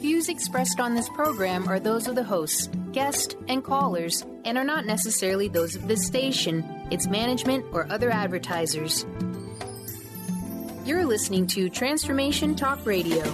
views expressed on this program are those of the hosts, guests, and callers, and are not necessarily those of this station, its management, or other advertisers. You're listening to Transformation Talk Radio.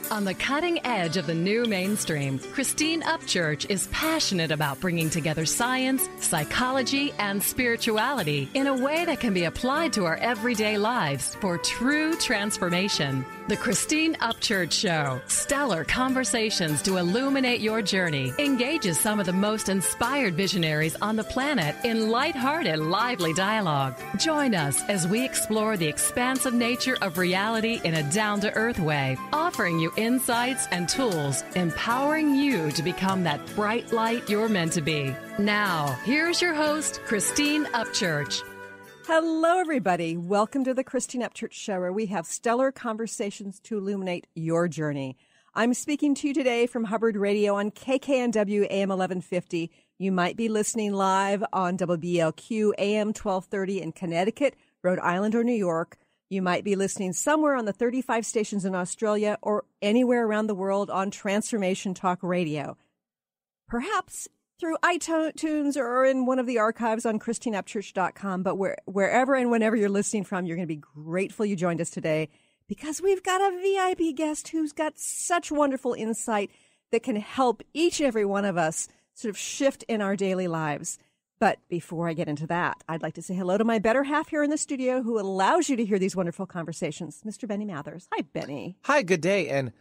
On the cutting edge of the new mainstream, Christine Upchurch is passionate about bringing together science, psychology, and spirituality in a way that can be applied to our everyday lives for true transformation. The Christine Upchurch Show, stellar conversations to illuminate your journey, engages some of the most inspired visionaries on the planet in lighthearted, lively dialogue. Join us as we explore the expansive nature of reality in a down-to-earth way, offering you insights and tools, empowering you to become that bright light you're meant to be. Now, here's your host, Christine Upchurch. Hello, everybody. Welcome to the Christine Upchurch Show, where we have stellar conversations to illuminate your journey. I'm speaking to you today from Hubbard Radio on KKNW AM 1150. You might be listening live on WBLQ AM 1230 in Connecticut, Rhode Island, or New York. You might be listening somewhere on the 35 stations in Australia or anywhere around the world on Transformation Talk Radio. Perhaps through iTunes or in one of the archives on ChristineUpchurch.com. But wherever and whenever you're listening from, you're going to be grateful you joined us today because we've got a VIP guest who's got such wonderful insight that can help each and every one of us sort of shift in our daily lives. But before I get into that, I'd like to say hello to my better half here in the studio who allows you to hear these wonderful conversations, Mr. Benny Mathers. Hi, Benny. Hi, good day. And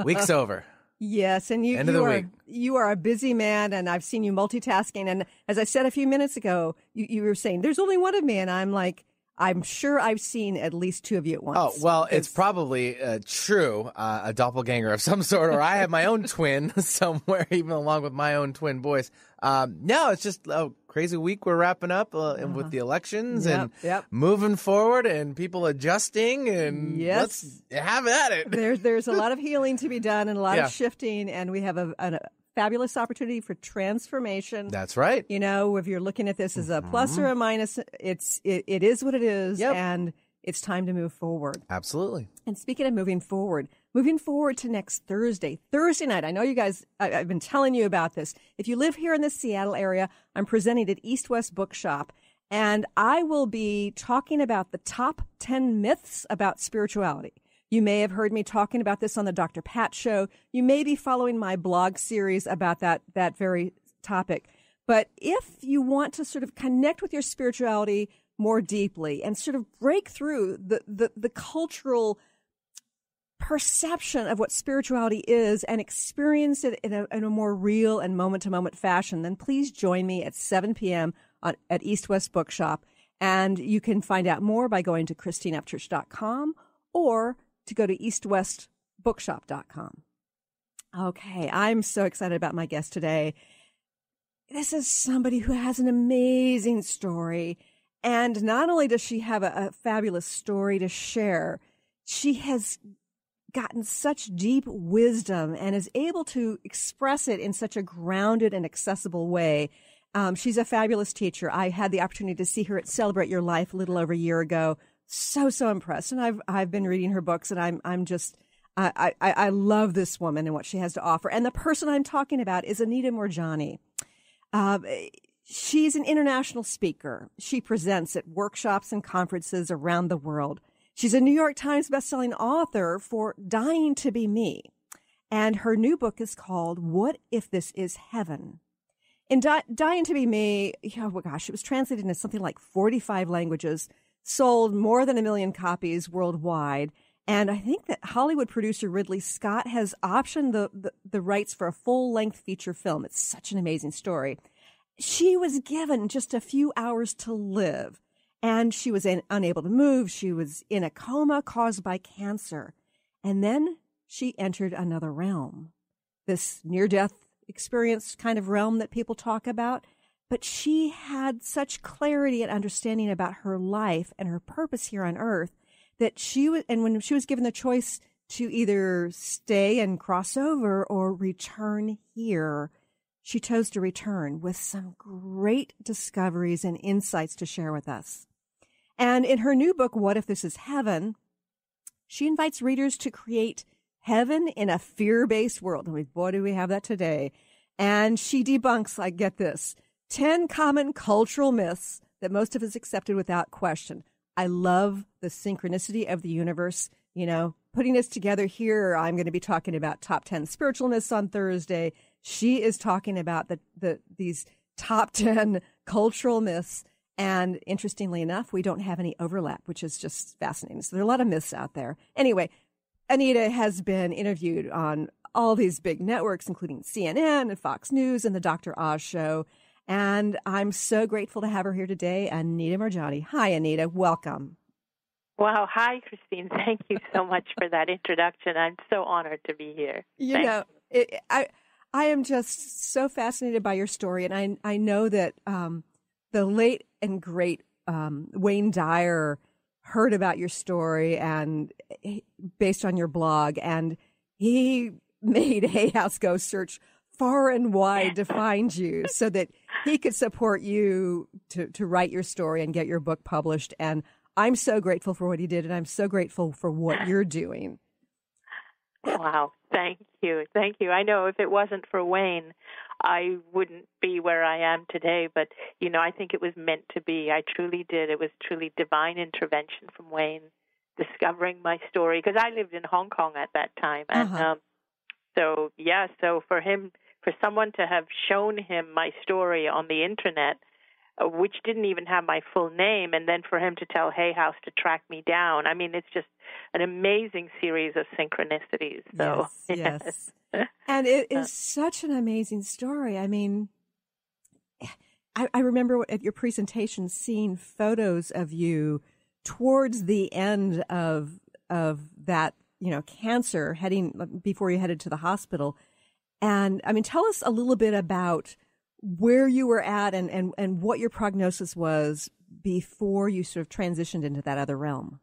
week's over. Yes, and you are a busy man, and I've seen you multitasking. And as I said a few minutes ago, you were saying, there's only one of me, and I'm like, I'm sure I've seen at least two of you at once. Oh, well, it's probably true, a doppelganger of some sort, or I have my own twin somewhere, even along with my own twin boys. No, it's just a crazy week we're wrapping up with the elections and moving forward and people adjusting, and let's have at it. There's a lot of healing to be done and a lot of shifting, and we have a fabulous opportunity for transformation. That's right. You know, if you're looking at this as a plus or a minus, it is what it is, and it's time to move forward. Absolutely. And speaking of moving forward to next Thursday night, I know you guys, I've been telling you about this. If you live here in the Seattle area, I'm presenting at East West Bookshop, and I will be talking about the top 10 myths about spirituality. You may have heard me talking about this on the Dr. Pat Show. You may be following my blog series about that very topic. But if you want to sort of connect with your spirituality more deeply and sort of break through the cultural perception of what spirituality is and experience it in a more real and moment-to-moment fashion, then please join me at 7 p.m. at East West Bookshop. And you can find out more by going to ChristineUpchurch.com or to go to eastwestbookshop.com. Okay, I'm so excited about my guest today. This is somebody who has an amazing story. And not only does she have a fabulous story to share, she has gotten such deep wisdom and is able to express it in such a grounded and accessible way. She's a fabulous teacher. I had the opportunity to see her at Celebrate Your Life a little over a year ago. So impressed. And I've been reading her books, and I'm just, I love this woman and what she has to offer. And the person I'm talking about is Anita Moorjani. She's an international speaker. She presents at workshops and conferences around the world. She's a New York Times bestselling author for Dying to Be Me. And her new book is called What If This Is Heaven? In Dying to Be Me, oh my gosh, it was translated into something like 45 languages, sold more than 1 million copies worldwide. And I think that Hollywood producer Ridley Scott has optioned the rights for a full-length feature film. It's such an amazing story. She was given just a few hours to live, and she was unable to move. She was in a coma caused by cancer. And then she entered another realm, this near-death experience kind of realm that people talk about. But she had such clarity and understanding about her life and her purpose here on earth that when she was given the choice to either stay and cross over or return here, she chose to return with some great discoveries and insights to share with us. And in her new book, What If This Is Heaven?, she invites readers to create heaven in a fear-based world. I mean, boy, do we have that today. And she debunks, like, get this, 10 common cultural myths that most of us accepted without question. I love the synchronicity of the universe. You know, putting this together here, I'm going to be talking about top 10 spiritual myths on Thursday. She is talking about these top 10 cultural myths. And interestingly enough, we don't have any overlap, which is just fascinating. So there are a lot of myths out there. Anyway, Anita has been interviewed on all these big networks, including CNN and Fox News and the Dr. Oz Show. And I'm so grateful to have her here today, Anita Moorjani. Hi, Anita. Welcome. Wow. Hi, Christine. Thank you so much for that introduction. I'm so honored to be here. I am just so fascinated by your story. And I know that the late and great Wayne Dyer heard about your story and based on your blog, and he made Hay House go search far and wide to find you so that he could support you to write your story and get your book published. And I'm so grateful for what he did, and I'm so grateful for what you're doing. Wow. Thank you. Thank you. I know if it wasn't for Wayne, I wouldn't be where I am today. But, you know, I think it was meant to be. I truly did. It was truly divine intervention from Wayne, discovering my story, because I lived in Hong Kong at that time. And so for someone to have shown him my story on the Internet, which didn't even have my full name, and then for him to tell Hay House to track me down. I mean, it's just an amazing series of synchronicities. So, yes. And it is such an amazing story. I mean, I remember at your presentation seeing photos of you towards the end of that, you know, cancer before you headed to the hospital. And I mean, tell us a little bit about where you were at and what your prognosis was before you sort of transitioned into that other realm.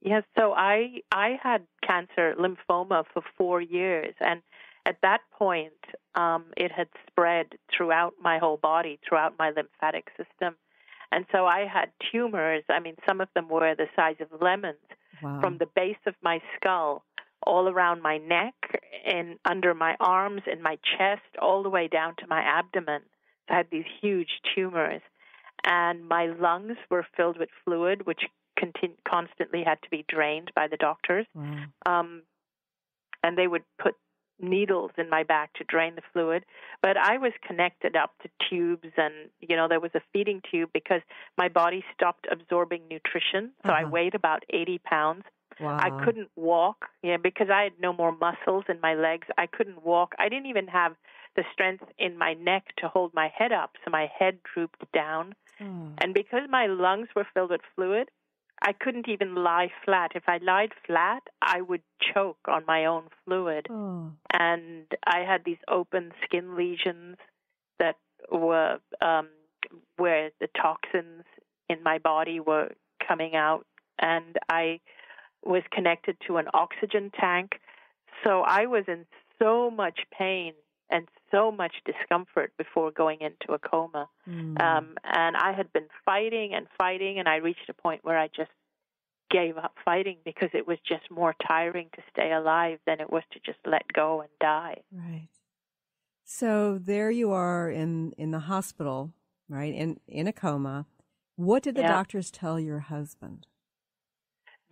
Yes, so I had cancer, lymphoma, for 4 years. And at that point, it had spread throughout my whole body, throughout my lymphatic system. And so I had tumors. I mean, some of them were the size of lemons. Wow. From the base of my skull, all around my neck, and under my arms, and my chest, all the way down to my abdomen. So I had these huge tumors. And my lungs were filled with fluid, which constantly had to be drained by the doctors. Wow. And they would put needles in my back to drain the fluid. But I was connected up to tubes, and, you know, there was a feeding tube because my body stopped absorbing nutrition. So I weighed about 80 pounds. Wow. I couldn't walk, because I had no more muscles in my legs. I couldn't walk. I didn't even have the strength in my neck to hold my head up, so my head drooped down. And because my lungs were filled with fluid, I couldn't even lie flat. If I lied flat, I would choke on my own fluid. And I had these open skin lesions that were where the toxins in my body were coming out, and I was connected to an oxygen tank. So I was in so much pain and so much discomfort before going into a coma. And I had been fighting, and I reached a point where I just gave up fighting because it was just more tiring to stay alive than it was to just let go and die. Right. So there you are in the hospital, right, in a coma. What did the doctors tell your husband?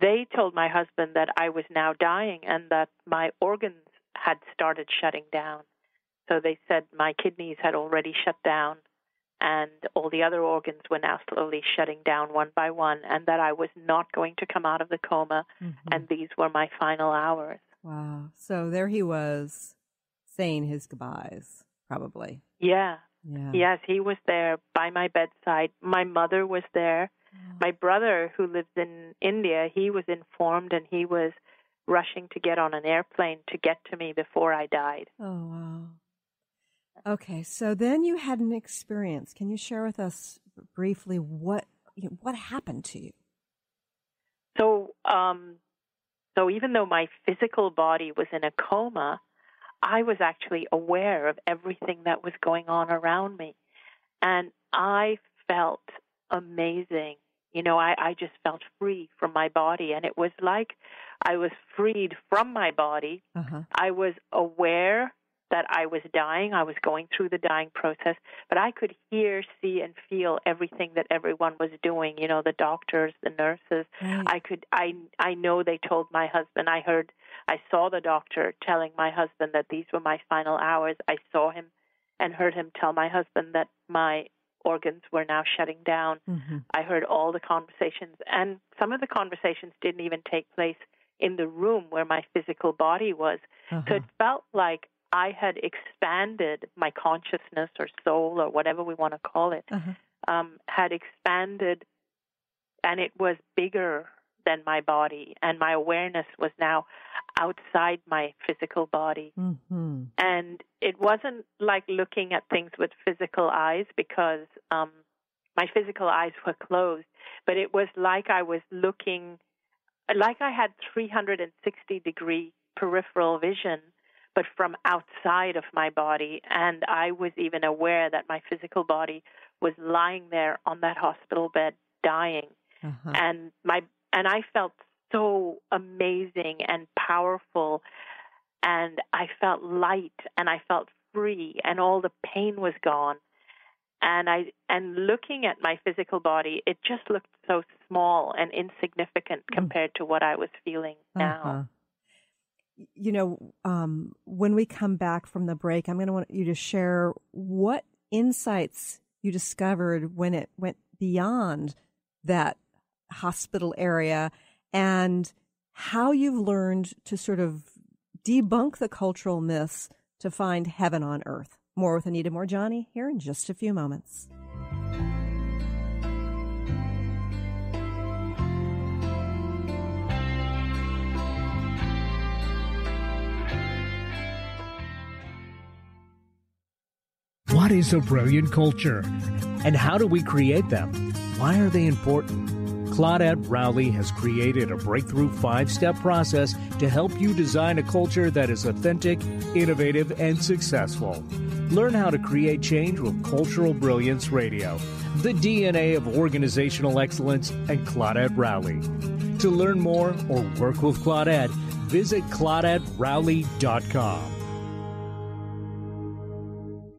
They told my husband that I was now dying and that my organs had started shutting down. So they said my kidneys had already shut down, and all the other organs were now slowly shutting down one by one, and that I was not going to come out of the coma, and these were my final hours. Wow. So there he was saying his goodbyes, probably. Yeah. Yes, he was there by my bedside. My mother was there. My brother, who lives in India, he was informed, and he was rushing to get on an airplane to get to me before I died. Oh, wow. Okay, so then you had an experience. Can you share with us briefly what happened to you? So even though my physical body was in a coma, I was actually aware of everything that was going on around me. And I felt amazing. I just felt free from my body. And it was like I was freed from my body. Uh-huh. I was aware that I was dying. I was going through the dying process, but I could hear, see, and feel everything that everyone was doing. The doctors, the nurses. Right. I know they told my husband. I saw the doctor telling my husband that these were my final hours. I saw him and heard him tell my husband that my organs were now shutting down. Mm-hmm. I heard all the conversations, and some of the conversations didn't even take place in the room where my physical body was. Uh-huh. So it felt like I had expanded my consciousness or soul or whatever we want to call it, had expanded, and it was bigger than my body, and my awareness was now outside my physical body. Mm-hmm. And it wasn't like looking at things with physical eyes, because my physical eyes were closed, but it was like I was looking, like I had 360-degree peripheral vision, but from outside of my body. And I was even aware that my physical body was lying there on that hospital bed dying. Uh-huh. And I felt so amazing and powerful, and I felt light, and I felt free, and all the pain was gone. And looking at my physical body, it just looked so small and insignificant compared to what I was feeling now. When we come back from the break, I'm going to want you to share what insights you discovered when it went beyond that hospital area, and how you've learned to sort of debunk the cultural myths to find heaven on earth. More with Anita Moorjani here in just a few moments. What is a brilliant culture? And how do we create them? Why are they important? Claudette Rowley has created a breakthrough 5-step process to help you design a culture that is authentic, innovative, and successful. Learn how to create change with Cultural Brilliance Radio, the DNA of organizational excellence, and Claudette Rowley. To learn more or work with Claudette, visit ClaudetteRowley.com.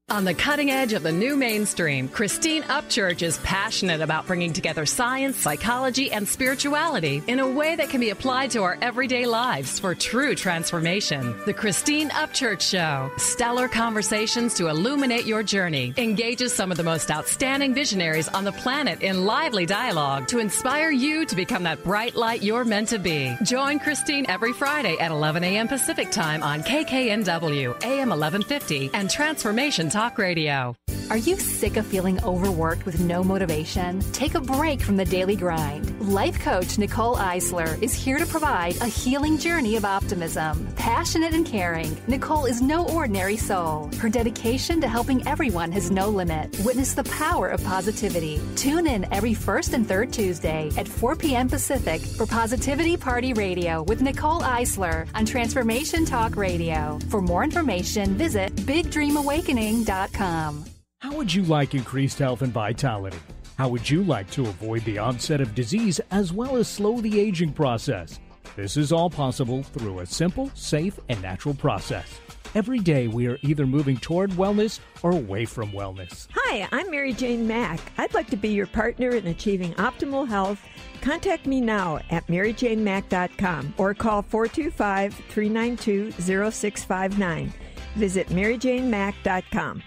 On the cutting edge of the new mainstream, Christine Upchurch is passionate about bringing together science, psychology, and spirituality in a way that can be applied to our everyday lives for true transformation. The Christine Upchurch Show, stellar conversations to illuminate your journey, engages some of the most outstanding visionaries on the planet in lively dialogue to inspire you to become that bright light you're meant to be. Join Christine every Friday at 11 a.m. Pacific Time on KKNW, AM 1150, and Transformation Talk Radio. Are you sick of feeling overworked with no motivation? Take a break from the daily grind. Life coach Nicole Eisler is here to provide a healing journey of optimism. Passionate and caring, Nicole is no ordinary soul. Her dedication to helping everyone has no limit. Witness the power of positivity. Tune in every first and third Tuesday at 4 p.m. Pacific for Positivity Party Radio with Nicole Eisler on Transformation Talk Radio. For more information, visit BigDreamAwakening.com. How would you like increased health and vitality? How would you like to avoid the onset of disease as well as slow the aging process? This is all possible through a simple, safe, and natural process. Every day we are either moving toward wellness or away from wellness. Hi, I'm Mary Jane Mack. I'd like to be your partner in achieving optimal health. Contact me now at maryjanemack.com or call 425-392-0659. Visit maryjanemack.com.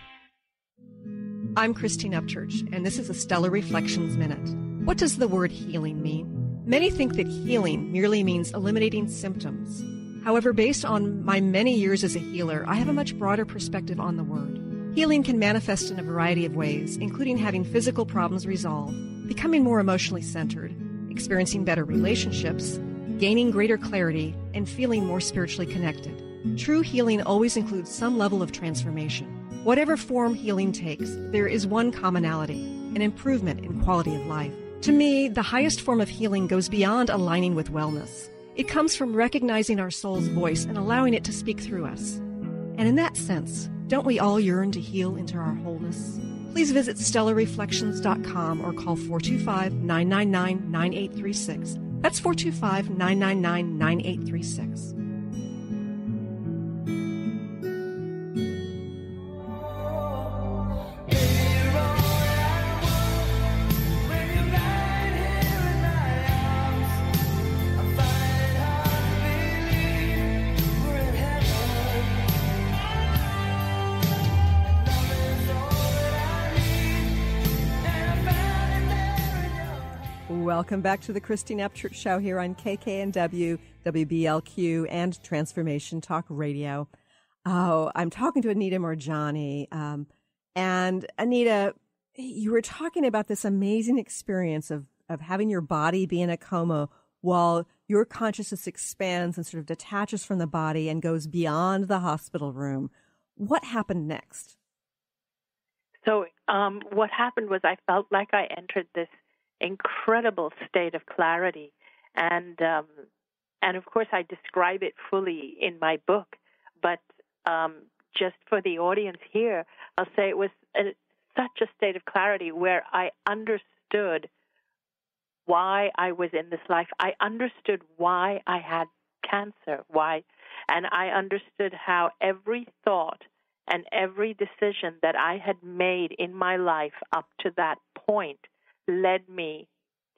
I'm Christine Upchurch, and this is a Stellar Reflections Minute. What does the word healing mean? Many think that healing merely means eliminating symptoms. However, based on my many years as a healer, I have a much broader perspective on the word. Healing can manifest in a variety of ways, including having physical problems resolved, becoming more emotionally centered, experiencing better relationships, gaining greater clarity, and feeling more spiritually connected. True healing always includes some level of transformation. Whatever form healing takes, there is one commonality, an improvement in quality of life. To me, the highest form of healing goes beyond aligning with wellness. It comes from recognizing our soul's voice and allowing it to speak through us. And in that sense, don't we all yearn to heal into our wholeness? Please visit stellarreflections.com or call 425-999-9836. That's 425-999-9836. Welcome back to the Christine Upchurch Show here on KKNW, WBLQ, and Transformation Talk Radio. Oh, I'm talking to Anita Moorjani. And Anita, you were talking about this amazing experience of having your body be in a coma while your consciousness expands and sort of detaches from the body and goes beyond the hospital room. What happened next? So what happened was I felt like I entered this incredible state of clarity, and of course I describe it fully in my book, but just for the audience here, I'll say it was such a state of clarity where I understood why I was in this life. I understood why I had cancer, and I understood how every thought and every decision that I had made in my life up to that point led me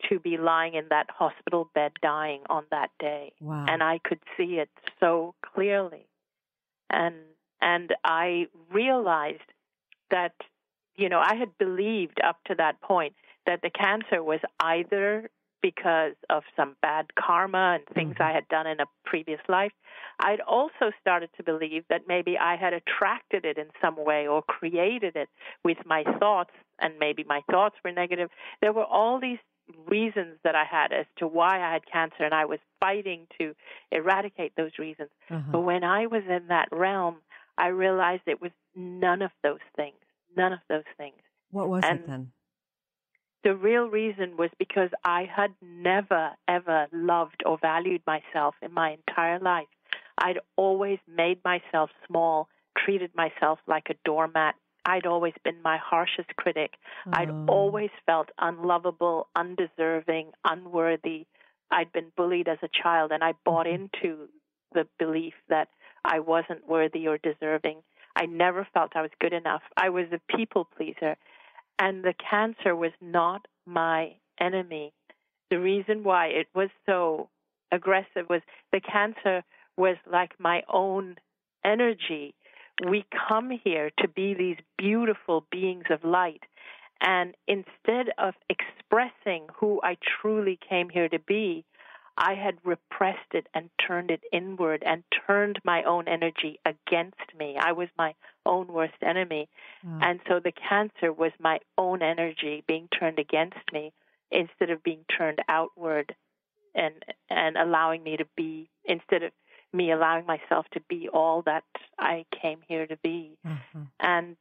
to be lying in that hospital bed dying on that day. Wow. And I could see it so clearly. And I realized that, I had believed up to that point that the cancer was either because of some bad karma and things I had done in a previous life. I'd also started to believe that maybe I had attracted it in some way or created it with my thoughts, and maybe my thoughts were negative. There were all these reasons that I had as to why I had cancer, and I was fighting to eradicate those reasons. But when I was in that realm, I realized it was none of those things. None of those things. What was it then? The real reason was because I had never, ever loved or valued myself in my entire life. I'd always made myself small, treated myself like a doormat. I'd always been my harshest critic. I'd always felt unlovable, undeserving, unworthy. I'd been bullied as a child, and I bought into the belief that I wasn't worthy or deserving. I never felt I was good enough. I was a people pleaser. And the cancer was not my enemy. The reason why it was so aggressive was the cancer was like my own energy. We come here to be these beautiful beings of light. And instead of expressing who I truly came here to be, I had repressed it and turned it inward and turned my own energy against me. I was my own worst enemy. And so the cancer was my own energy being turned against me instead of being turned outward and allowing me to be, instead of me allowing myself to be all that I came here to be. And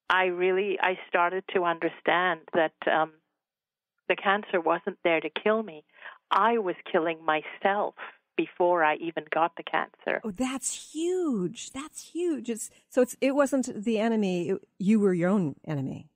I started to understand that the cancer wasn't there to kill me. I was killing myself before I even got the cancer. Oh, that's huge. That's huge. It wasn't the enemy. You were your own enemy.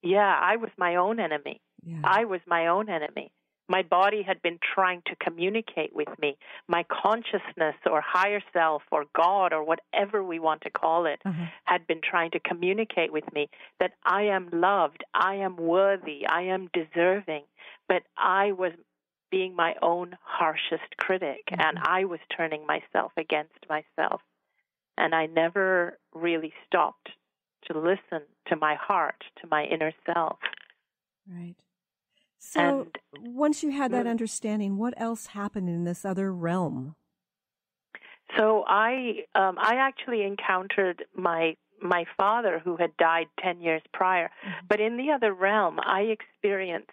Yeah, I was my own enemy. Yeah. I was my own enemy. My body had been trying to communicate with me. My consciousness or higher self or God or whatever we want to call it had been trying to communicate with me that I am loved, I am worthy, I am deserving. But I was being my own harshest critic, and I was turning myself against myself. And I never really stopped to listen to my heart, to my inner self. Right. So once you had that understanding, what else happened in this other realm? So I actually encountered my father, who had died 10 years prior. But in the other realm, I experienced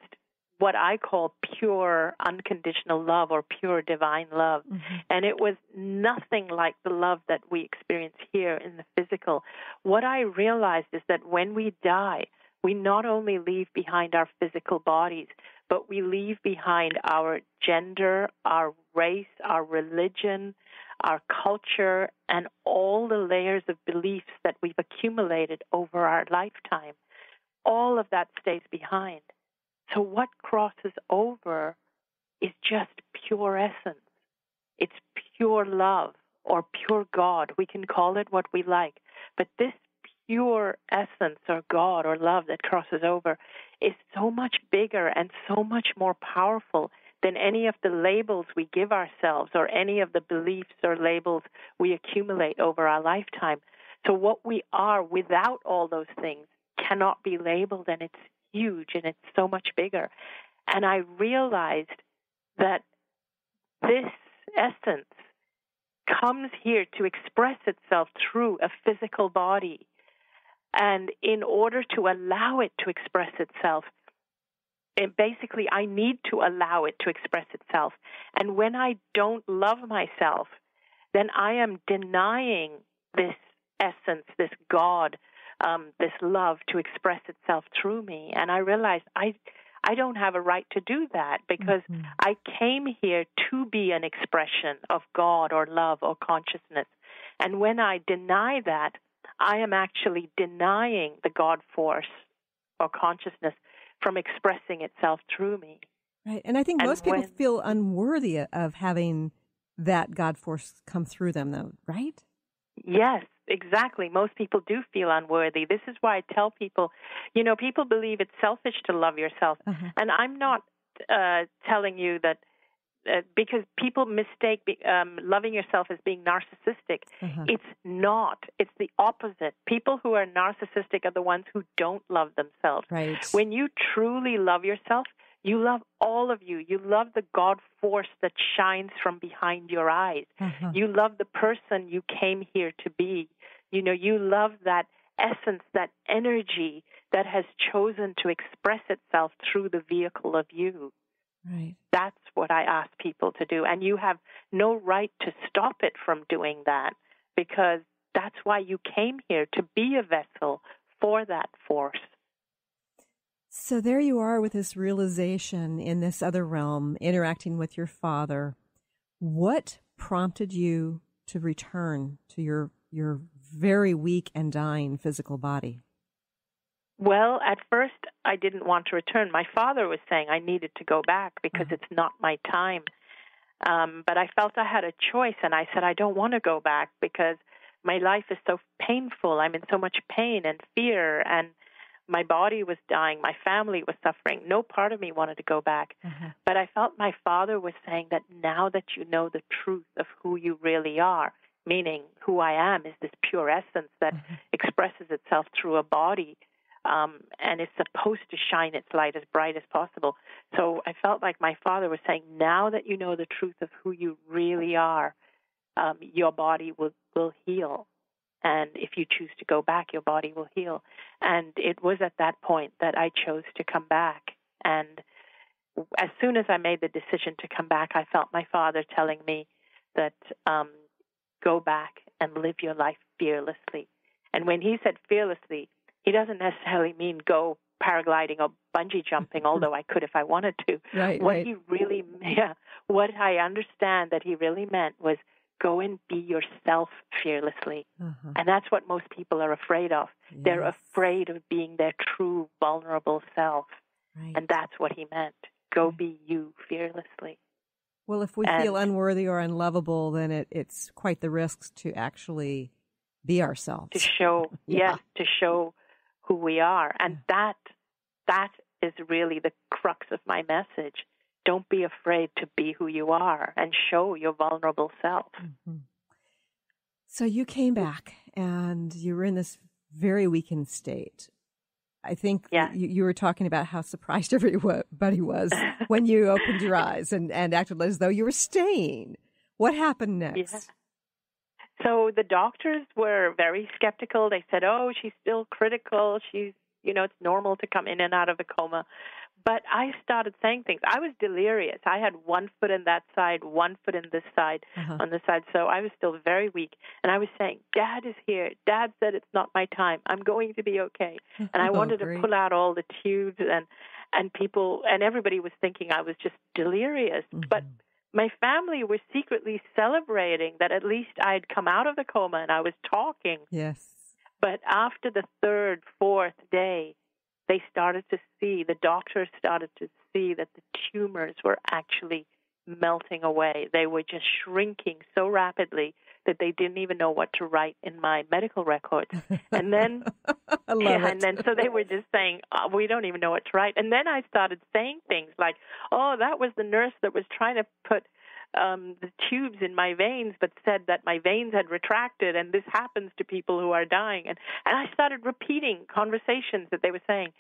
what I call pure unconditional love or pure divine love. And it was nothing like the love that we experience here in the physical. What I realized is that when we die, we not only leave behind our physical bodies, but we leave behind our gender, our race, our religion, our culture, and all the layers of beliefs that we've accumulated over our lifetime. All of that stays behind. So what crosses over is just pure essence. It's pure love or pure God. We can call it what we like. But this pure essence or God or love that crosses over is so much bigger and so much more powerful than any of the labels we give ourselves or any of the beliefs or labels we accumulate over our lifetime. So what we are without all those things cannot be labeled, and it's huge and it's so much bigger. And I realized that this essence comes here to express itself through a physical body. And in order to allow it to express itself, basically I need to allow it to express itself. And when I don't love myself, then I am denying this essence, this God, this love to express itself through me. And I realized I don't have a right to do that because I came here to be an expression of God or love or consciousness. And when I deny that, I am actually denying the God force or consciousness from expressing itself through me. Right. And I think most people feel unworthy of having that God force come through them, though, right? Yes, exactly. Most people do feel unworthy. This is why I tell people, people believe it's selfish to love yourself. And I'm not telling you that because people mistake loving yourself as being narcissistic. It's not. It's the opposite. People who are narcissistic are the ones who don't love themselves. Right. When you truly love yourself, you love all of you. You love the God force that shines from behind your eyes. You love the person you came here to be. You love that essence, that energy that has chosen to express itself through the vehicle of you. Right. That's what I ask people to do. And you have no right to stop it from doing that because that's why you came here, to be a vessel for that force. So there you are with this realization in this other realm, interacting with your father. What prompted you to return to your very weak and dying physical body? Well, at first, I didn't want to return. My father was saying I needed to go back because it's not my time. But I felt I had a choice, and I said, I don't want to go back because my life is so painful. I'm in so much pain and fear, and my body was dying. My family was suffering. No part of me wanted to go back. But I felt my father was saying that now that you know the truth of who you really are, meaning who I am is this pure essence that expresses itself through a body, and is supposed to shine its light as bright as possible. So I felt like my father was saying, now that you know the truth of who you really are, your body will heal. And if you choose to go back, your body will heal. And it was at that point that I chose to come back. And as soon as I made the decision to come back, I felt my father telling me that go back and live your life fearlessly. And when he said fearlessly, he doesn't necessarily mean go paragliding or bungee jumping, although I could if I wanted to. What I understand that he really meant was go and be yourself fearlessly. And that's what most people are afraid of. Yes. They're afraid of being their true, vulnerable self. Right. And that's what he meant. Go be you fearlessly. Well, if we feel unworthy or unlovable, then it's quite the risk to actually be ourselves. To show, to show who we are. And that is really the crux of my message. Don't be afraid to be who you are and show your vulnerable self. So you came back and you were in this very weakened state. I think you were talking about how surprised everybody was when you opened your eyes and acted as though you were staying. What happened next? Yeah. So the doctors were very skeptical. They said, oh, she's still critical. She's, it's normal to come in and out of a coma. But I started saying things. I was delirious. I had 1 foot in that side, 1 foot in this side, on this side. So I was still very weak. And I was saying, Dad is here. Dad said it's not my time. I'm going to be okay. And I wanted to pull out all the tubes and people, and everybody was thinking I was just delirious. But my family was secretly celebrating that at least I had come out of the coma and I was talking. Yes. But after the third, fourth day, the doctors started to see that the tumors were actually melting away. They were just shrinking so rapidly that they didn't even know what to write in my medical records. And then, I love it. And then so they were just saying, we don't even know what to write. And then I started saying things like, oh, that was the nurse that was trying to put the tubes in my veins, but said that my veins had retracted, and this happens to people who are dying. And I started repeating conversations that they were saying.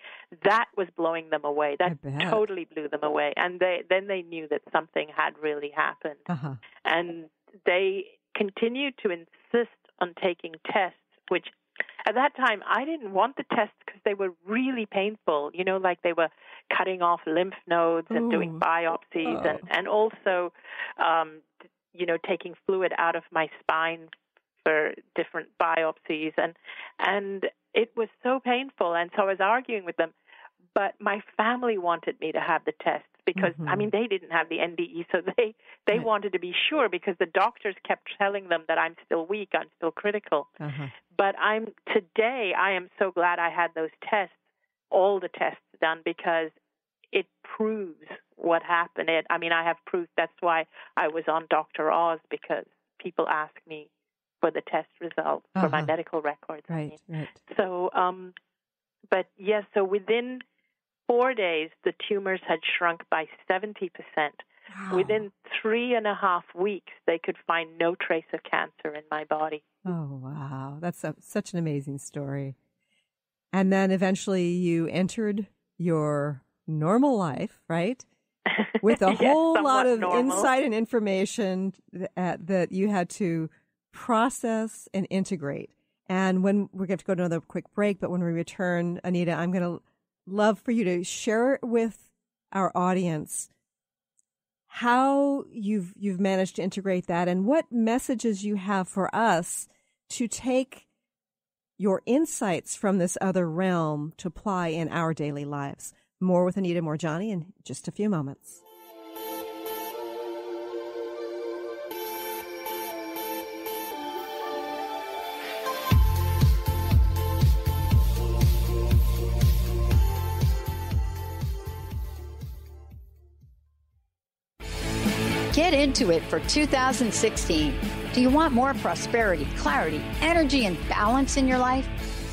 That was blowing them away. That totally blew them away. And then they knew that something had really happened. Uh-huh. And they continued to insist on taking tests, which at that time I didn't want the tests because they were really painful, like they were cutting off lymph nodes and doing biopsies and also, taking fluid out of my spine for different biopsies. And it was so painful. And so I was arguing with them. But my family wanted me to have the tests because, they didn't have the NDE, so they wanted to be sure because the doctors kept telling them that I'm still weak, I'm still critical. Uh-huh. But today I am so glad I had those tests, all the tests done, because it proves what happened. I have proof. That's why I was on Dr. Oz, because people ask me for the test results for my medical records. Right. So, but yes, so within 4 days, the tumors had shrunk by 70%. Wow. Within 3.5 weeks, they could find no trace of cancer in my body. Oh, wow. That's such an amazing story. And then eventually you entered your normal life, right? With a yes, whole lot of normal insight and information that you had to process and integrate. And when we're going to go to another quick break, but when we return, Anita, I'm going to love for you to share with our audience how you've managed to integrate that and what messages you have for us to take your insights from this other realm to apply in our daily lives. More with Anita Moorjani in just a few moments. Get into it for 2016. Do you want more prosperity, clarity, energy, and balance in your life?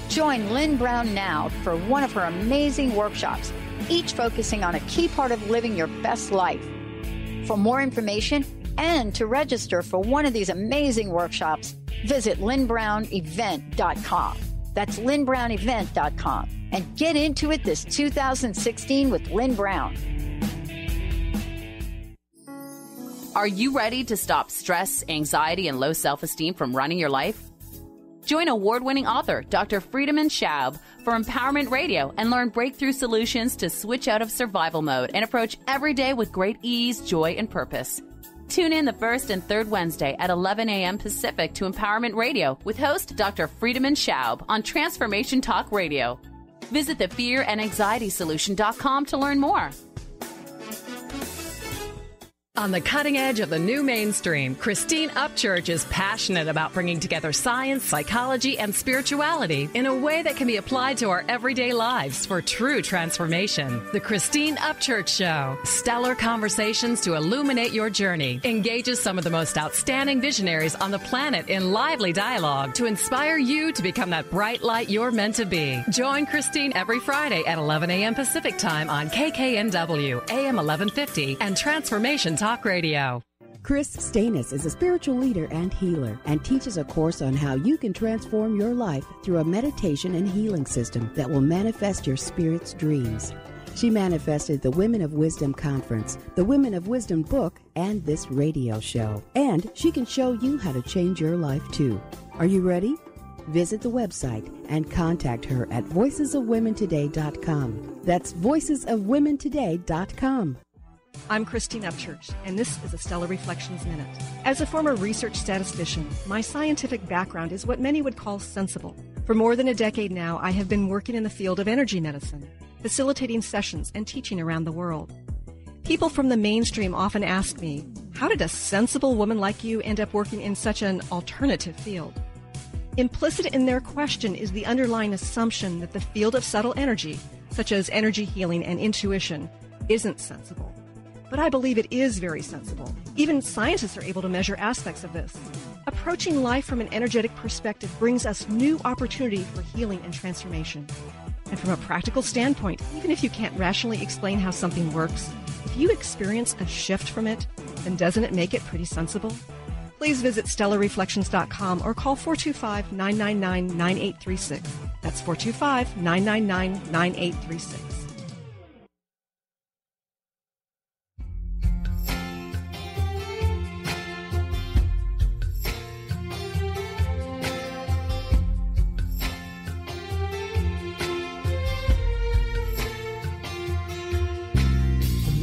Join Lynn Brown now for one of her amazing workshops, each focusing on a key part of living your best life. For more information and to register for one of these amazing workshops, visit lynnbrownevent.com. That's lynnbrownevent.com. And get into it this 2016 with Lynn Brown. Are you ready to stop stress, anxiety, and low self-esteem from running your life? Join award-winning author Dr. Friedemann Schaub for Empowerment Radio and learn breakthrough solutions to switch out of survival mode and approach every day with great ease, joy, and purpose. Tune in the first and third Wednesday at 11 a.m. Pacific to Empowerment Radio with host Dr. Friedemann Schaub on Transformation Talk Radio. Visit thefearandanxietysolution.com to learn more. On the cutting edge of the new mainstream, Christine Upchurch is passionate about bringing together science, psychology, and spirituality in a way that can be applied to our everyday lives for true transformation. The Christine Upchurch Show, stellar conversations to illuminate your journey, engages some of the most outstanding visionaries on the planet in lively dialogue to inspire you to become that bright light you're meant to be. Join Christine every Friday at 11 a.m. Pacific Time on KKNW, AM 1150, and Transformation Talk Radio. Chris Stanis is a spiritual leader and healer and teaches a course on how you can transform your life through a meditation and healing system that will manifest your spirit's dreams. She manifested the Women of Wisdom Conference, the Women of Wisdom book, and this radio show. And she can show you how to change your life too. Are you ready? Visit the website and contact her at voicesofwomentoday.com. That's voicesofwomentoday.com. I'm Christine Upchurch, and this is a Stellar Reflections Minute. As a former research statistician, my scientific background is what many would call sensible. For more than a decade now, I have been working in the field of energy medicine, facilitating sessions and teaching around the world. People from the mainstream often ask me, How did a sensible woman like you end up working in such an alternative field? Implicit in their question is the underlying assumption that the field of subtle energy, such as energy healing and intuition, isn't sensible. But I believe it is very sensible. Even scientists are able to measure aspects of this. Approaching life from an energetic perspective brings us new opportunity for healing and transformation. And from a practical standpoint, even if you can't rationally explain how something works, if you experience a shift from it, then doesn't it make it pretty sensible? Please visit stellarreflections.com or call 425-999-9836. That's 425-999-9836.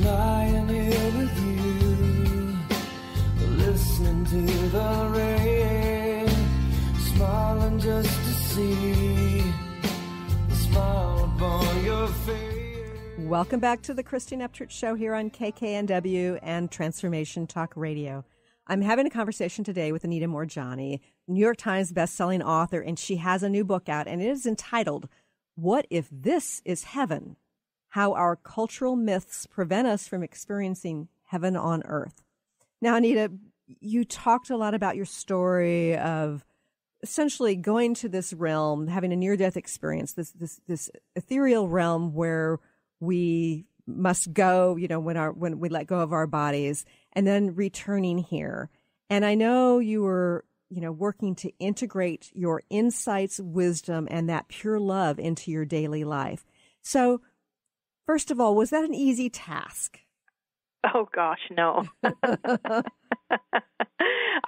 Lying here with you, listening to the rain, smiling just to see the smile upon your face. Welcome back to the Christine Upchurch Show here on KKNW and Transformation Talk Radio. I'm having a conversation today with Anita Moorjani, New York Times bestselling author, and she has a new book out, and it is entitled, What If This Is Heaven? How Our Cultural Myths Prevent Us from Experiencing Heaven on Earth. Now, Anita, you talked a lot about your story of essentially going to this realm, having a near-death experience, this ethereal realm where we must go, when we let go of our bodies, and then returning here. And I know you were, working to integrate your insights, wisdom, and that pure love into your daily life. So, first of all, was that an easy task? Oh, gosh, no.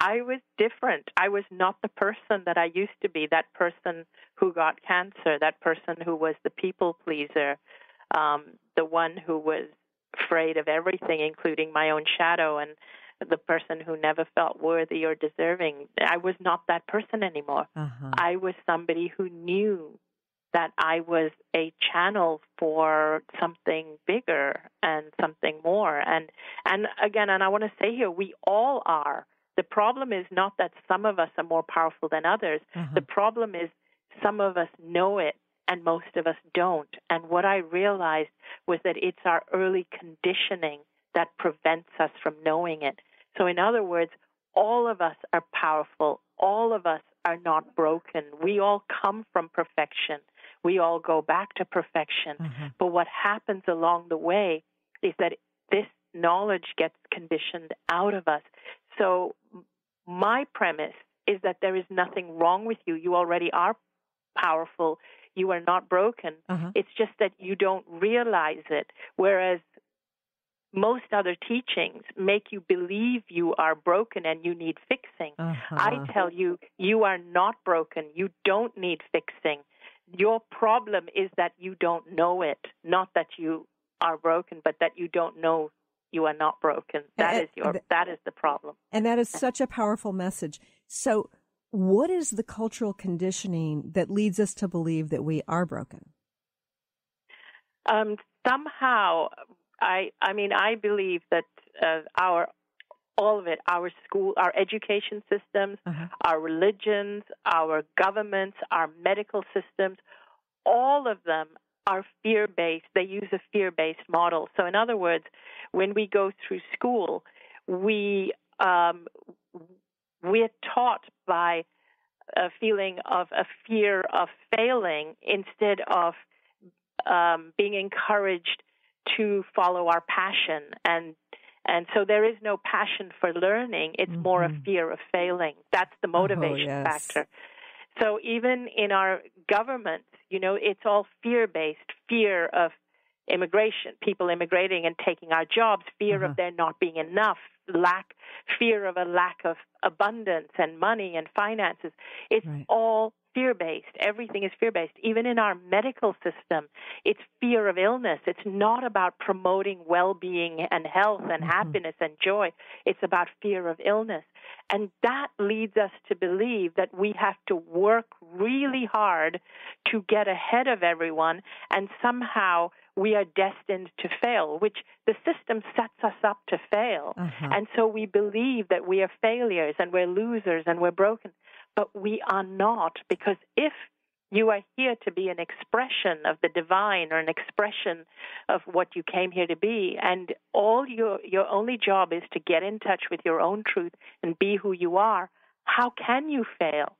I was different. I was not the person that I used to be, that person who got cancer, that person who was the people pleaser, the one who was afraid of everything, including my own shadow, and the person who never felt worthy or deserving. I was not that person anymore. Uh-huh. I was somebody who knew that I was a channel for something bigger and something more. And again, and I want to say here, we all are. The problem is not that some of us are more powerful than others. Uh-huh. The problem is some of us know it and most of us don't. And what I realized was that it's our early conditioning that prevents us from knowing it. So in other words, all of us are powerful. All of us are not broken. We all come from perfection. We all go back to perfection. Uh-huh. But what happens along the way is that this knowledge gets conditioned out of us. So my premise is that there is nothing wrong with you. You already are powerful. You are not broken. Uh-huh. It's just that you don't realize it. Whereas most other teachings make you believe you are broken and you need fixing. Uh-huh. I tell you, you are not broken. You don't need fixing. Your problem is that you don't know it, not that you are broken, but that you don't know you are not broken. That is the problem. And that is such a powerful message. So what is the cultural conditioning that leads us to believe that we are broken? Somehow, I believe that all of it, our school, our education systems, Uh-huh. our religions, our governments, our medical systems, all of them are fear-based. They use a fear-based model. So in other words, when we go through school, we're taught by a feeling of a fear of failing instead of being encouraged to follow our passion. And so there is no passion for learning. It's Mm-hmm. more a fear of failing. That's the motivation factor. So even in our government, it's all fear-based, fear of immigration, people immigrating and taking our jobs, fear of there not being enough, fear of a lack of abundance and money and finances. It's all fear-based. Everything is fear-based. Even in our medical system, it's fear of illness. It's not about promoting well-being and health and happiness and joy. It's about fear of illness. And that leads us to believe that we have to work really hard to get ahead of everyone, and somehow we are destined to fail, which the system sets us up to fail. And so we believe that we are failures and we're losers and we're broken. But we are not, because if you are here to be an expression of the divine or an expression of what you came here to be, and all your only job is to get in touch with your own truth and be who you are, how can you fail?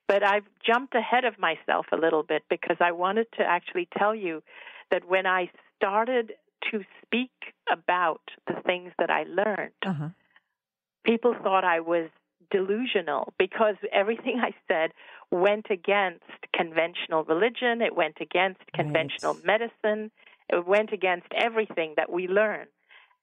But I've jumped ahead of myself a little bit because I wanted to actually tell you that when I started to speak about the things that I learned, people thought I was delusional because everything I said went against conventional religion. It went against conventional medicine. It went against everything that we learn.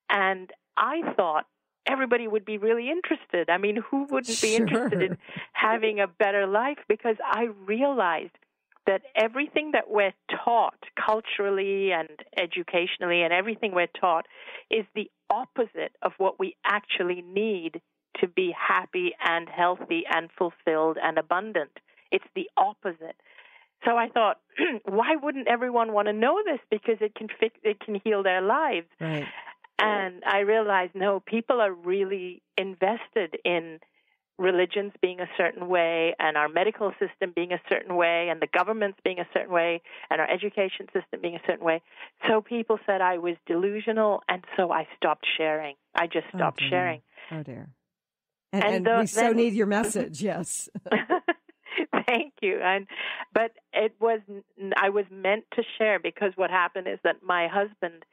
And I thought everybody would be really interested. I mean, who wouldn't be interested in having a better life? Because I realized that everything that we're taught culturally and educationally and everything we're taught is the opposite of what we actually need to be happy and healthy and fulfilled and abundant. It's the opposite. So I thought, why wouldn't everyone want to know this? Because it can heal their lives. Right. And I realized, no, people are really invested in religions being a certain way and our medical system being a certain way and the governments being a certain way and our education system being a certain way. So people said I was delusional, and so I stopped sharing. I just stopped sharing. Oh, dear. And we so need your message, yes. Thank you. But I was meant to share, because what happened is that my husband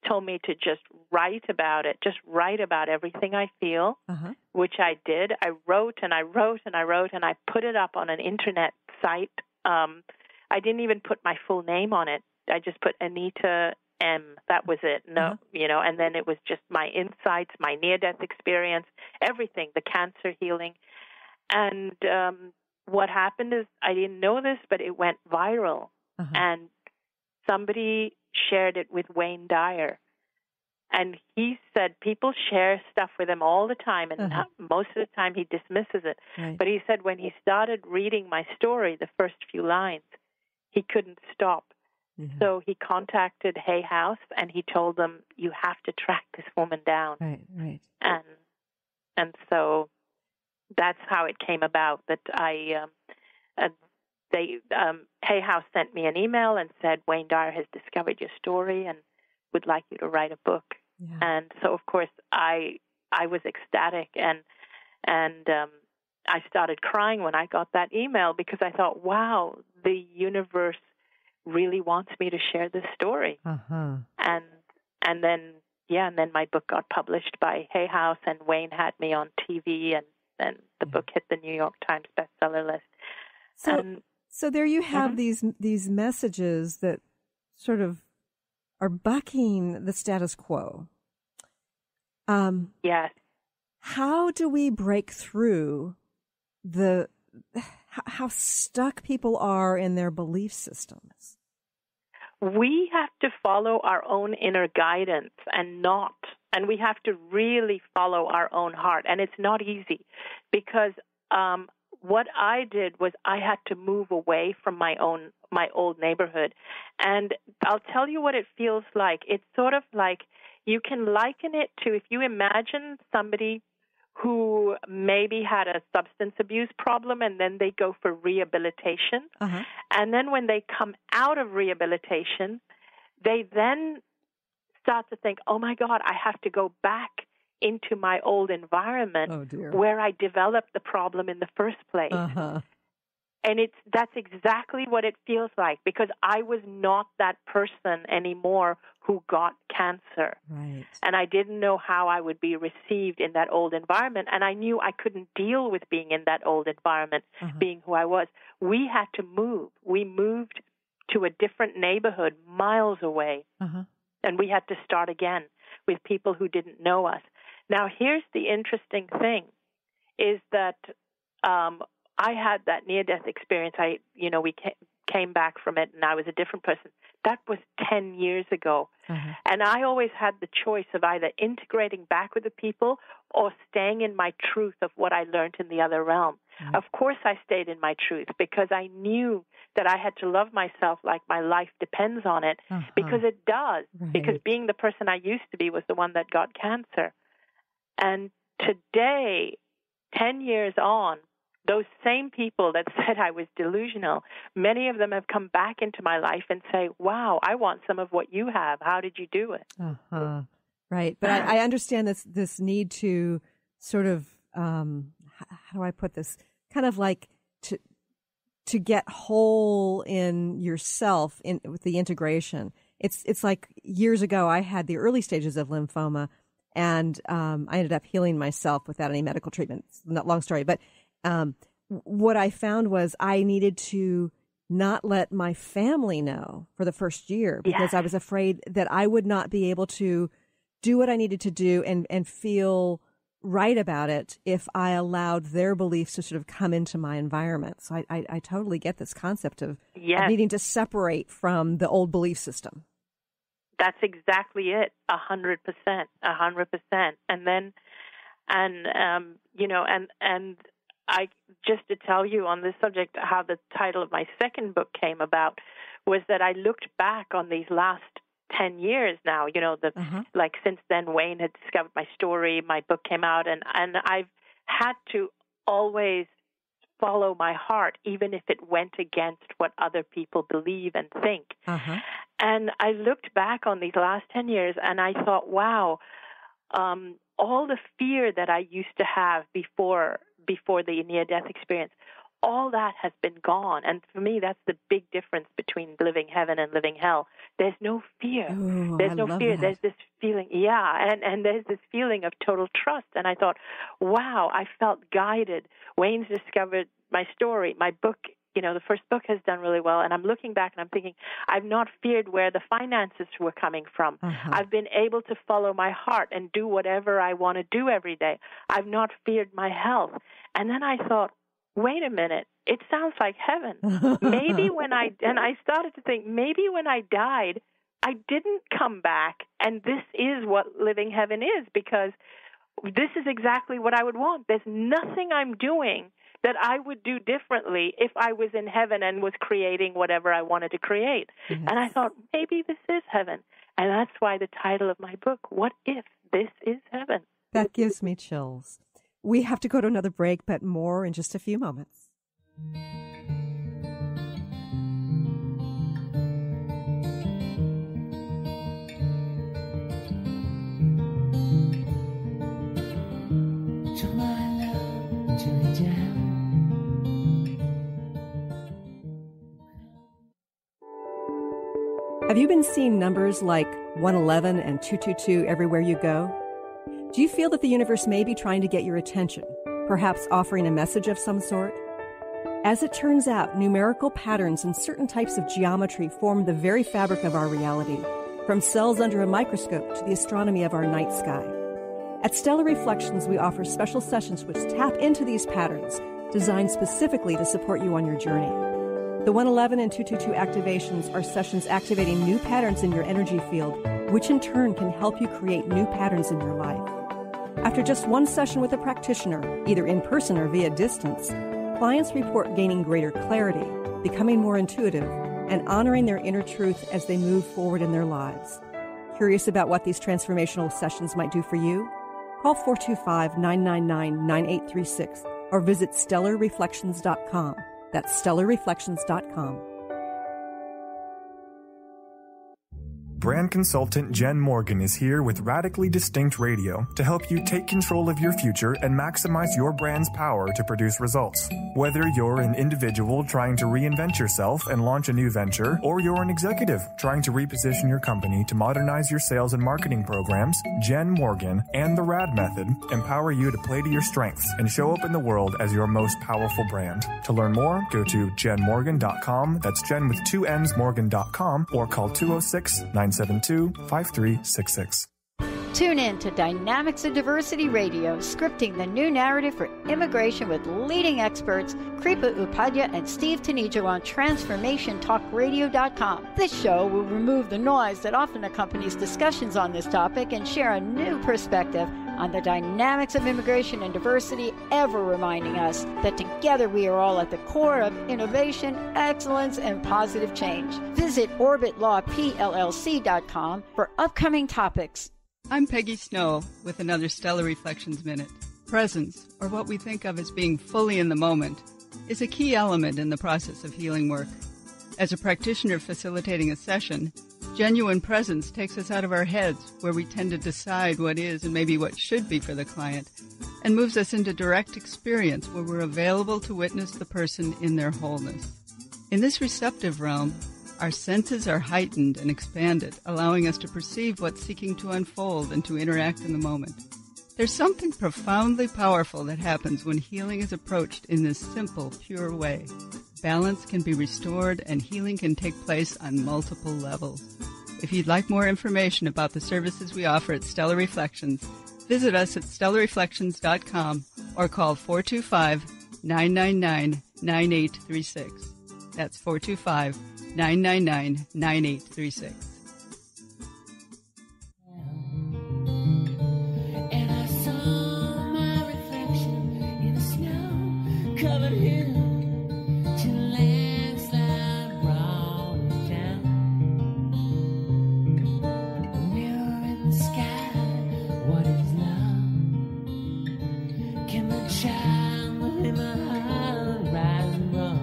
told me to just write about it, just write about everything I feel, which I did. I wrote and I wrote and I wrote, and I put it up on an internet site. I didn't even put my full name on it. I just put Anita M. That was it. No, and then it was just my insights, my near-death experience, everything, the cancer healing. And what happened is, I didn't know this, but it went viral. And somebody shared it with Wayne Dyer. And he said people share stuff with him all the time, and most of the time he dismisses it. Right. But he said when he started reading my story, the first few lines, he couldn't stop. So he contacted Hay House, and he told them, you have to track this woman down. Right. And so that's how it came about, that Hay House sent me an email and said, Wayne Dyer has discovered your story and would like you to write a book. Yeah. And so, of course, I was ecstatic, and I started crying when I got that email, because I thought, wow, the universe really wants me to share this story. And then my book got published by Hay House, and Wayne had me on TV, and the book hit the New York Times bestseller list. So there you have these messages that sort of are bucking the status quo. Yes. How do we break through how stuck people are in their belief systems? We have to follow our own inner guidance and we have to really follow our own heart. And it's not easy, because what I did was I had to move away from my old neighborhood. And I'll tell you what it feels like. It's sort of like, you can liken it to, if you imagine somebody who maybe had a substance abuse problem, and then they go for rehabilitation. And then when they come out of rehabilitation, they then start to think, oh my God, I have to go back into my old environment where I developed the problem in the first place. And that's exactly what it feels like, because I was not that person anymore who got cancer. Right. And I didn't know how I would be received in that old environment. And I knew I couldn't deal with being in that old environment, being who I was. We had to move. We moved to a different neighborhood miles away. And we had to start again with people who didn't know us. Now, here's the interesting thing, is that I had that near-death experience. We came back from it, and I was a different person. That was 10 years ago. And I always had the choice of either integrating back with the people or staying in my truth of what I learned in the other realm. Of course I stayed in my truth because I knew that I had to love myself like my life depends on it, because it does. Right. Because being the person I used to be was the one that got cancer. And today, 10 years on, those same people that said I was delusional, many of them have come back into my life and say, wow, I want some of what you have. How did you do it? Right. But I understand this need to sort of, how do I put this? Kind of like to get whole in yourself with the integration. It's like years ago I had the early stages of lymphoma, and I ended up healing myself without any medical treatment. It's not a long story, but what I found was I needed to not let my family know for the first year, because I was afraid that I would not be able to do what I needed to do and feel right about it if I allowed their beliefs to sort of come into my environment. So I totally get this concept of needing to separate from the old belief system. That's exactly it. 100%. And then, and I, just to tell you on this subject, how the title of my second book came about was that I looked back on these last 10 years now, like since then Wayne had discovered my story, my book came out, and I've had to always follow my heart, even if it went against what other people believe and think. And I looked back on these last 10 years and I thought, wow, all the fear that I used to have before the near-death experience, all that has been gone. And for me, that's the big difference between living heaven and living hell. There's no fear. Ooh, there's I no love fear. that. There's this feeling, and there's this feeling of total trust. And I thought, wow, I felt guided. Wayne's discovered my story. My book, the first book has done really well. And I'm looking back and I'm thinking, I've not feared where the finances were coming from. I've been able to follow my heart and do whatever I want to do every day. I've not feared my health. And then I thought, wait a minute, it sounds like heaven. Maybe I started to think, maybe when I died, I didn't come back, and this is what living heaven is, because this is exactly what I would want. There's nothing I'm doing that I would do differently if I was in heaven and was creating whatever I wanted to create. And I thought, maybe this is heaven. And that's why the title of my book, What If This Is Heaven? That gives me chills. We have to go to another break, but more in just a few moments. Have you been seeing numbers like 111 and 222 everywhere you go? Do you feel that the universe may be trying to get your attention, perhaps offering a message of some sort? As it turns out, numerical patterns and certain types of geometry form the very fabric of our reality, from cells under a microscope to the astronomy of our night sky. At Stellar Reflections, we offer special sessions which tap into these patterns, designed specifically to support you on your journey. The 111 and 222 activations are sessions activating new patterns in your energy field, which in turn can help you create new patterns in your life. After just one session with a practitioner, either in person or via distance, clients report gaining greater clarity, becoming more intuitive, and honoring their inner truth as they move forward in their lives. Curious about what these transformational sessions might do for you? Call 425-999-9836 or visit stellarreflections.com. That's stellarreflections.com. Brand consultant Jen Morgan is here with Radically Distinct Radio to help you take control of your future and maximize your brand's power to produce results. Whether you're an individual trying to reinvent yourself and launch a new venture, or you're an executive trying to reposition your company to modernize your sales and marketing programs, Jen Morgan and the RAD method empower you to play to your strengths and show up in the world as your most powerful brand. To learn more, go to jenmorgan.com. That's Jen with 2 N's Morgan.com, or call 206-972-5366. Tune in to Dynamics of Diversity Radio, scripting the new narrative for immigration with leading experts Kripa Upadhyaya and Steve Tanijo on TransformationTalkRadio.com. This show will remove the noise that often accompanies discussions on this topic and share a new perspective on the dynamics of immigration and diversity, ever reminding us that together we are all at the core of innovation, excellence, and positive change. Visit OrbitLawPLLC.com for upcoming topics. I'm Peggy Snow with another Stellar Reflections Minute. Presence, or what we think of as being fully in the moment, is a key element in the process of healing work. As a practitioner facilitating a session, genuine presence takes us out of our heads, where we tend to decide what is and maybe what should be for the client, and moves us into direct experience where we're available to witness the person in their wholeness. In this receptive realm, our senses are heightened and expanded, allowing us to perceive what's seeking to unfold and to interact in the moment. There's something profoundly powerful that happens when healing is approached in this simple, pure way. Balance can be restored and healing can take place on multiple levels. If you'd like more information about the services we offer at Stellar Reflections, visit us at stellarreflections.com or call 425-999-9836. That's 425-999-9836. And I saw my reflection in the snow-covered hill. Till landslide brought me down. A mirror in the sky, what is love? Can the child within my heart rise and run?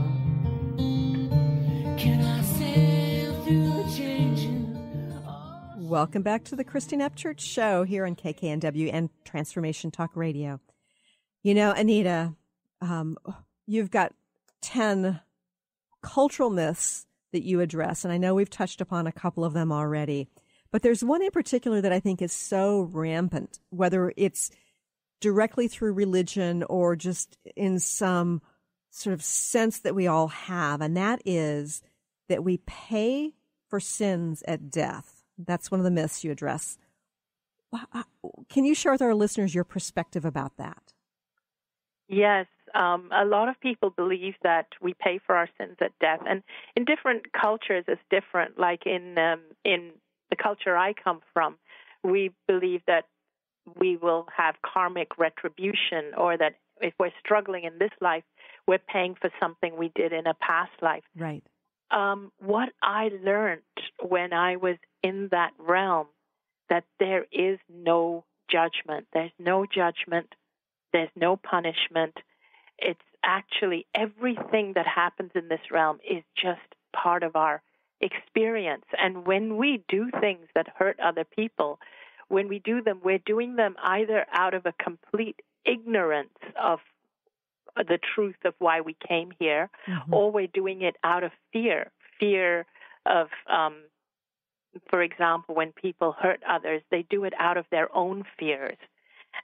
Can I sail through the changing? Welcome back to the Christine Upchurch Show here on KKNW and Transformation Talk Radio. You know, Anita, you've got 10 cultural myths that you address, and I know we've touched upon a couple of them already, but there's one in particular that I think is so rampant, whether it's directly through religion or just in some sort of sense that we all have, and that is that we pay for sins at death. That's one of the myths you address. Can you share with our listeners your perspective about that? Yes. A lot of people believe that we pay for our sins at death, and in different cultures it's different. Like in the culture I come from, we believe that we will have karmic retribution, or that if we're struggling in this life, we're paying for something we did in a past life. Right. What I learned when I was in that realm, that there is no judgment. There's no judgment. There's no punishment. It's actually everything that happens in this realm is just part of our experience. And when we do things that hurt other people, when we do them, we're doing them either out of a complete ignorance of the truth of why we came here, or we're doing it out of fear of, for example, when people hurt others, they do it out of their own fears.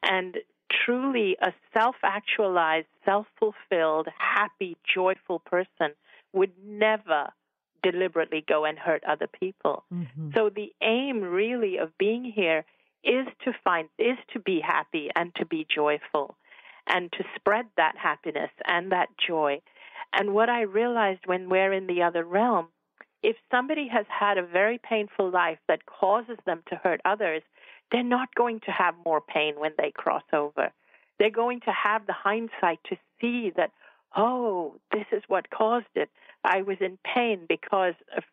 And truly a self-actualized, self-fulfilled, happy, joyful person would never deliberately go and hurt other people. So the aim really of being here is to be happy and to be joyful and to spread that happiness and that joy. And what I realized when we're in the other realm, if somebody has had a very painful life that causes them to hurt others, they're not going to have more pain when they cross over. They're going to have the hindsight to see that, oh, this is what caused it. I was in pain because of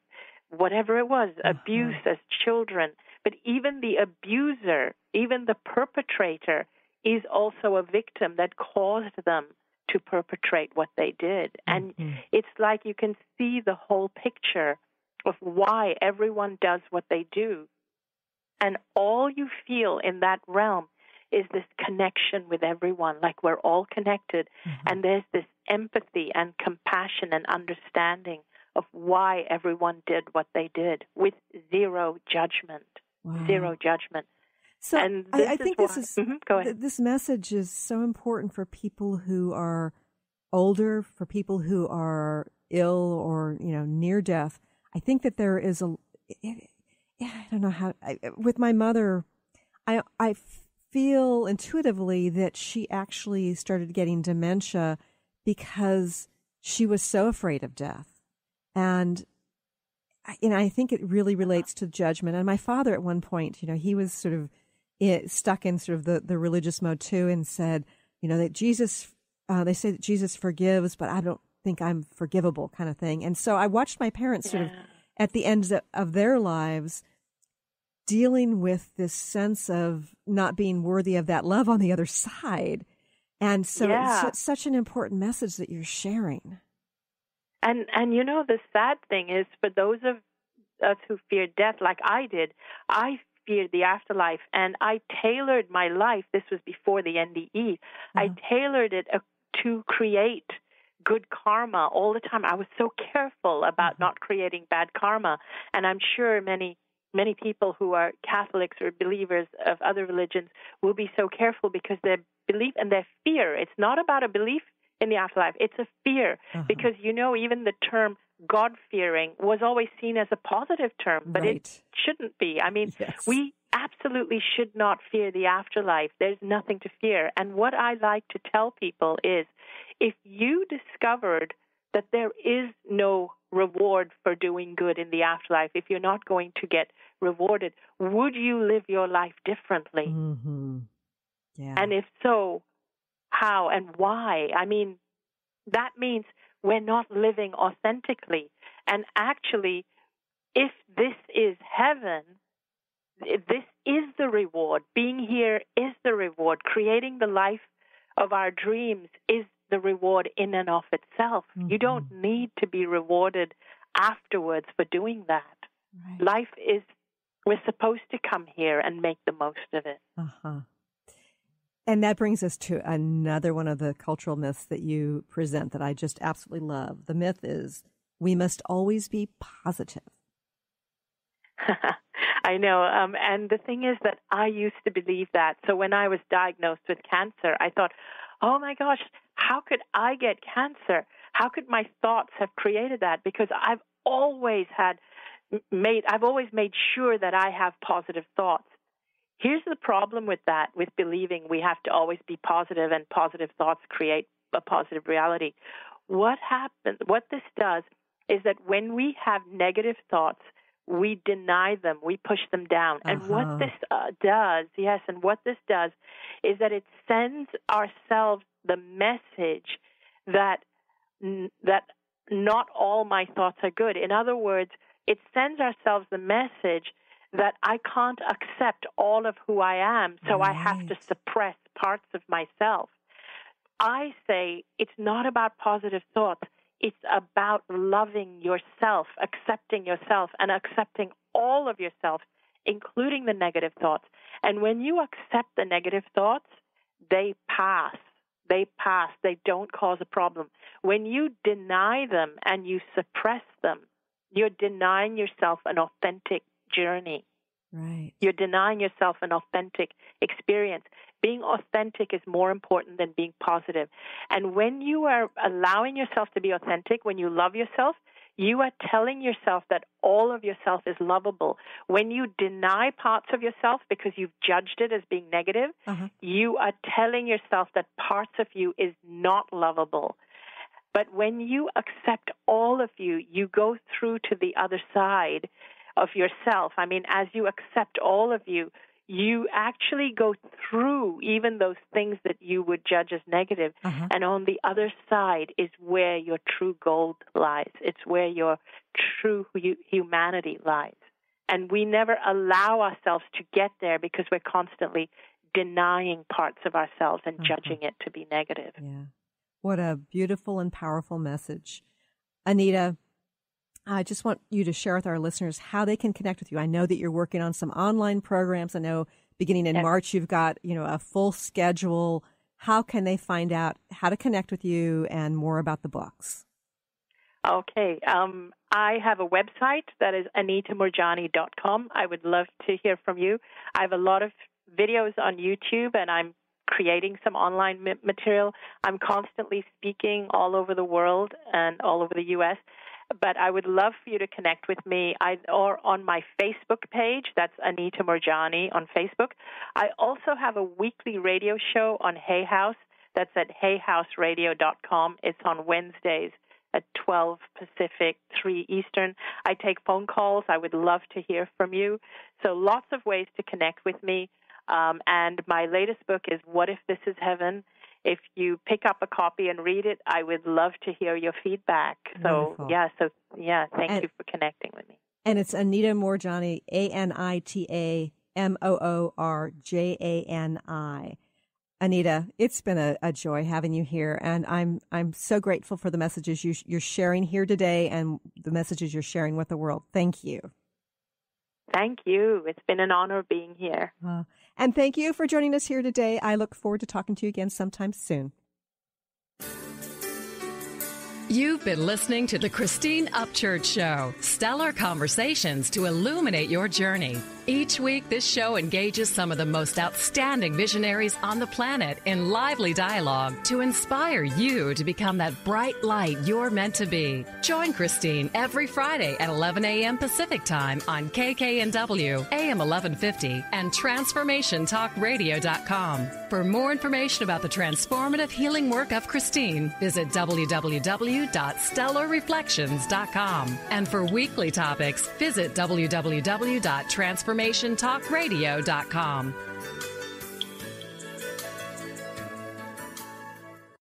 whatever it was, abuse as children. But even the abuser, even the perpetrator, is also a victim that caused them to perpetrate what they did. And it's like you can see the whole picture of why everyone does what they do. And all you feel in that realm is this connection with everyone, like we're all connected. And there's this empathy and compassion and understanding of why everyone did what they did with zero judgment. Zero judgment. So and I think why, this message is so important for people who are older, for people who are ill or, near death. I think that there is I don't know how, with my mother, I feel intuitively that she actually started getting dementia because she was so afraid of death. And I think it really relates to judgment. And my father at one point, he was sort of stuck in sort of the religious mode too, and said, that Jesus, they say that Jesus forgives, but I don't think I'm forgivable, kind of thing. And so I watched my parents sort of at the end of their lives dealing with this sense of not being worthy of that love on the other side. And so it's such an important message that you're sharing. And the sad thing is, for those of us who fear death like I did, I feared the afterlife, and I tailored my life. This was before the NDE. I tailored it to create good karma all the time. I was so careful about not creating bad karma. And I'm sure many people who are Catholics or believers of other religions will be so careful because their belief and their fear, it's not about a belief in the afterlife, it's a fear. Because, even the term God-fearing was always seen as a positive term, but it shouldn't be. I mean, we absolutely should not fear the afterlife. There's nothing to fear. And what I like to tell people is, if you discovered that there is no reward for doing good in the afterlife, if you're not going to get rewarded, would you live your life differently? Mm-hmm. Yeah. And if so, how and why? I mean, that means we're not living authentically. And actually, if this is heaven, this is the reward. Being here is the reward. Creating the life of our dreams is the reward in and of itself. You don't need to be rewarded afterwards for doing that. Life is, we're supposed to come here and make the most of it. And that brings us to another one of the cultural myths that you present that I just absolutely love. The myth is we must always be positive. I know. And the thing is that I used to believe that. So when I was diagnosed with cancer, I thought, oh my gosh, how could I get cancer? How could my thoughts have created that? Because I've always made sure that I have positive thoughts. Here's the problem with that, with believing we have to always be positive and positive thoughts create a positive reality. What this does is that when we have negative thoughts, we deny them, we push them down. And what this does is that it sends ourselves the message that not all my thoughts are good. In other words, it sends ourselves the message that I can't accept all of who I am, so I have to suppress parts of myself. I say it's not about positive thoughts. It's about loving yourself, accepting yourself, and accepting all of yourself, including the negative thoughts. And when you accept the negative thoughts, they pass. They pass. They don't cause a problem. When you deny them and you suppress them, you're denying yourself an authentic journey. Right. You're denying yourself an authentic experience. Being authentic is more important than being positive. And when you are allowing yourself to be authentic, when you love yourself, you are telling yourself that all of yourself is lovable. When you deny parts of yourself because you've judged it as being negative, you are telling yourself that parts of you is not lovable. But when you accept all of you, you go through to the other side of yourself. I mean, as you accept all of you, you actually go through even those things that you would judge as negative. And on the other side is where your true gold lies. It's where your true humanity lies. And we never allow ourselves to get there because we're constantly denying parts of ourselves and judging it to be negative. Yeah. What a beautiful and powerful message. Anita, I just want you to share with our listeners how they can connect with you. I know that you're working on some online programs. I know beginning in March you've got, a full schedule. How can they find out how to connect with you and more about the books? Okay. I have a website that is anitamoorjani.com. I would love to hear from you. I have a lot of videos on YouTube, and I'm creating some online material. I'm constantly speaking all over the world and all over the U.S., But I would love for you to connect with me or on my Facebook page. That's Anita Moorjani on Facebook. I also have a weekly radio show on Hay House. That's at hayhouseradio.com. It's on Wednesdays at 12 Pacific, 3 Eastern. I take phone calls. I would love to hear from you. So lots of ways to connect with me. And my latest book is What If This Is Heaven? If you pick up a copy and read it, I would love to hear your feedback. Wonderful. Thank you for connecting with me. And it's Anita Moorjani, AnitaMoorjani. Anita, it's been a joy having you here, and I'm so grateful for the messages you're sharing here today and the messages you're sharing with the world. Thank you. Thank you. It's been an honor being here. And thank you for joining us here today. I look forward to talking to you again sometime soon. You've been listening to the Christine Upchurch Show, stellar conversations to illuminate your journey. Each week, this show engages some of the most outstanding visionaries on the planet in lively dialogue to inspire you to become that bright light you're meant to be. Join Christine every Friday at 11 a.m. Pacific Time on KKNW, AM 1150, and TransformationTalkRadio.com. For more information about the transformative healing work of Christine, visit www.stellarreflections.com. And for weekly topics, visit www.transformationtalkradio.com.